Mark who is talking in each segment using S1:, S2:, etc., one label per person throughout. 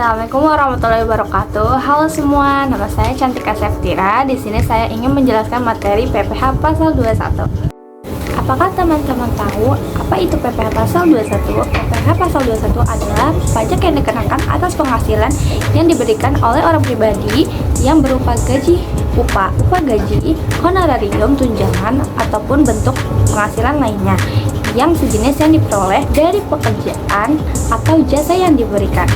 S1: Assalamualaikum warahmatullahi wabarakatuh. Halo semua, nama saya Cantika Septira. Di sini saya ingin menjelaskan materi PPh pasal 21. Apakah teman-teman tahu apa itu PPh pasal 21? PPh pasal 21 adalah pajak yang dikenakan atas penghasilan yang diberikan oleh orang pribadi yang berupa gaji, upah gaji, honorarium, tunjangan, ataupun bentuk penghasilan lainnya yang sejenis yang diperoleh dari pekerjaan atau jasa yang diberikan.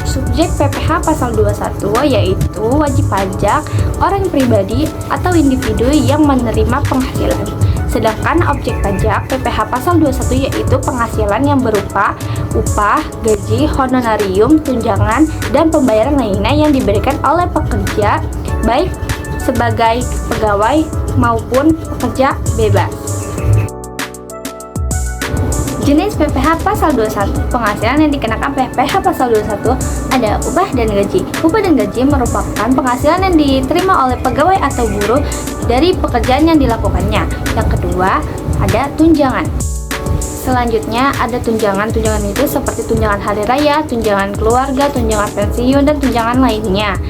S1: Subjek PPh pasal 21 yaitu wajib pajak orang pribadi atau individu yang menerima penghasilan. Sedangkan objek pajak PPh pasal 21 yaitu penghasilan yang berupa upah, gaji, honorarium, tunjangan, dan pembayaran lainnya yang diberikan oleh pekerja baik sebagai pegawai maupun pekerja bebas. Jenis PPh pasal 21. Penghasilan yang dikenakan PPh pasal 21 ada upah dan gaji. Upah dan gaji merupakan penghasilan yang diterima oleh pegawai atau buruh dari pekerjaan yang dilakukannya. Yang kedua, ada tunjangan. Selanjutnya ada tunjangan. Tunjangan itu seperti tunjangan hari raya, tunjangan keluarga, tunjangan pensiun, dan tunjangan lainnya.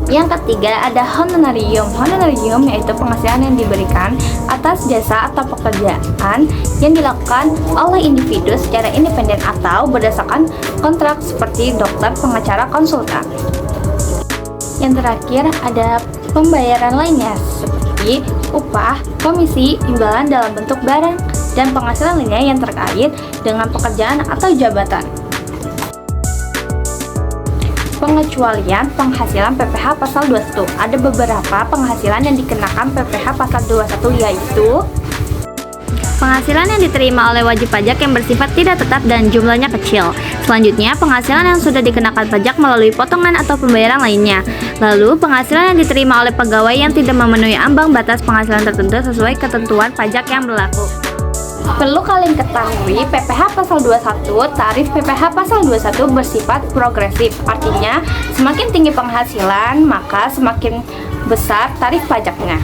S1: Yang ketiga ada honorarium. Honorarium yaitu penghasilan yang diberikan atas jasa atau pekerjaan yang dilakukan oleh individu secara independen atau berdasarkan kontrak seperti dokter, pengacara, konsultan. Yang terakhir ada pembayaran lainnya seperti upah, komisi, imbalan dalam bentuk barang, dan penghasilan lainnya yang terkait dengan pekerjaan atau jabatan. Pengecualian penghasilan PPh pasal 21. Ada beberapa penghasilan yang dikenakan PPh pasal 21 yaitu penghasilan yang diterima oleh wajib pajak yang bersifat tidak tetap dan jumlahnya kecil. Selanjutnya, penghasilan yang sudah dikenakan pajak melalui potongan atau pembayaran lainnya. Lalu, penghasilan yang diterima oleh pegawai yang tidak memenuhi ambang batas penghasilan tertentu sesuai ketentuan pajak yang berlaku. Perlu kalian ketahui, PPh pasal 21, tarif PPh pasal 21 bersifat progresif. Artinya, semakin tinggi penghasilan, maka semakin besar tarif pajaknya.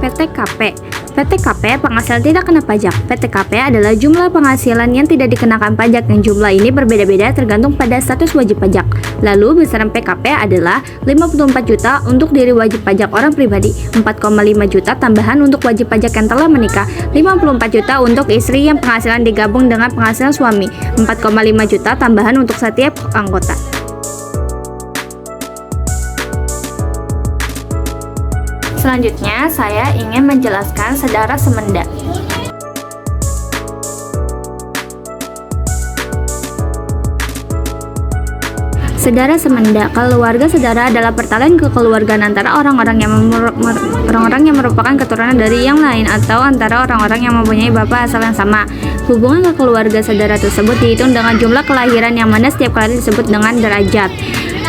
S1: PTKP. PTKP penghasilan tidak kena pajak. PTKP adalah jumlah penghasilan yang tidak dikenakan pajak, yang jumlah ini berbeda-beda tergantung pada status wajib pajak. Lalu besaran PKP adalah 54 juta untuk diri wajib pajak orang pribadi, 4,5 juta tambahan untuk wajib pajak yang telah menikah, 54 juta untuk istri yang penghasilan digabung dengan penghasilan suami, 4,5 juta tambahan untuk setiap anggota. Selanjutnya, saya ingin menjelaskan sedara semenda. Sedara semenda. Keluarga sedara adalah pertalian kekeluargaan antara orang-orang yang merupakan keturunan dari yang lain atau antara orang-orang yang mempunyai bapak asal yang sama. Hubungan kekeluarga sedara tersebut dihitung dengan jumlah kelahiran yang mana setiap kali disebut dengan derajat.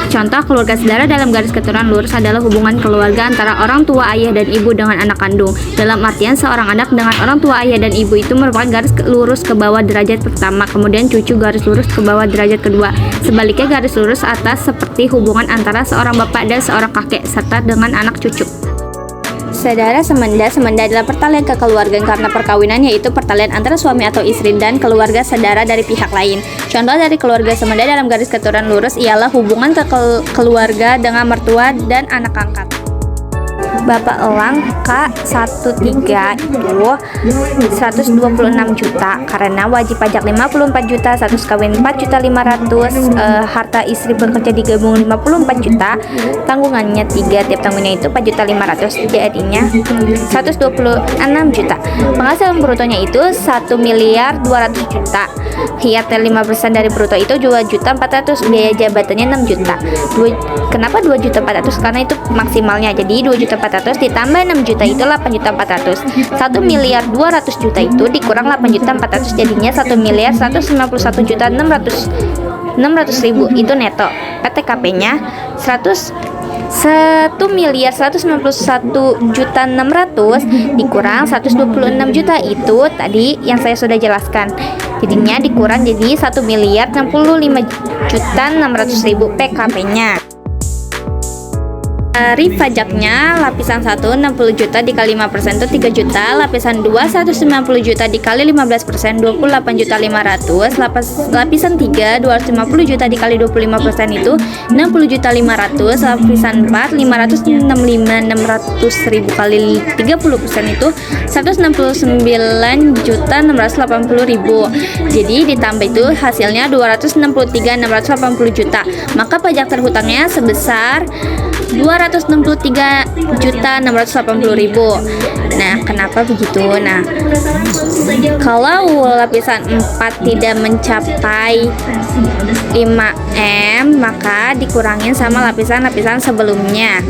S1: Contoh keluarga sedara dalam garis keturunan lurus adalah hubungan keluarga antara orang tua ayah dan ibu dengan anak kandung. Dalam artian seorang anak dengan orang tua ayah dan ibu itu merupakan garis lurus ke bawah derajat pertama, kemudian cucu garis lurus ke bawah derajat kedua. Sebaliknya garis lurus atas seperti hubungan antara seorang bapak dan seorang kakek serta dengan anak cucu. Saudara semenda. Semenda adalah pertalian kekeluargaan karena perkawinan, yaitu pertalian antara suami atau istri dan keluarga saudara dari pihak lain. Contoh dari keluarga semenda dalam garis keturunan lurus ialah hubungan keluarga dengan mertua dan anak angkat. Bapak elang K13 itu 126 juta karena wajib pajak 54 juta, status kawin 4.500.000, harta istri bekerja digabung 54 juta, tanggungannya 3, tiap tanggungnya itu 4.500.000, jadinya 126 juta. Penghasilan brutonya itu 1.200.000.000. Hiat 5% dari bruto itu 2.400.000, biaya jabatannya 6 juta. Kenapa 2.400.000? Karena itu maksimalnya, jadi 2.400.000 ditambah 6 juta itu 8.400.000. 1.200.000.000 itu dikurang 8.400.000 jadinya 1.191.600.000 itu neto. PTKP-nya 1.191.600.000 dikurang 126 juta itu tadi yang saya sudah jelaskan. Jadinya dikurang jadi 1.065.600.000 PKP-nya. Tarif pajaknya lapisan 1 60 juta dikali 5% itu 3 juta, lapisan 2 190 juta dikali 15% 28 juta 500, lapisan 3 250 juta dikali 25% itu 60 juta 500, lapisan 4 565 600 ribu kali 30% itu 169 juta 680 ribu. Jadi ditambah itu hasilnya 263 680 juta. Maka pajak terhutangnya sebesar 263 juta 680 ribu. Nah, kenapa begitu? Nah, kalau lapisan 4 tidak mencapai 5M, maka dikurangin sama lapisan-lapisan sebelumnya.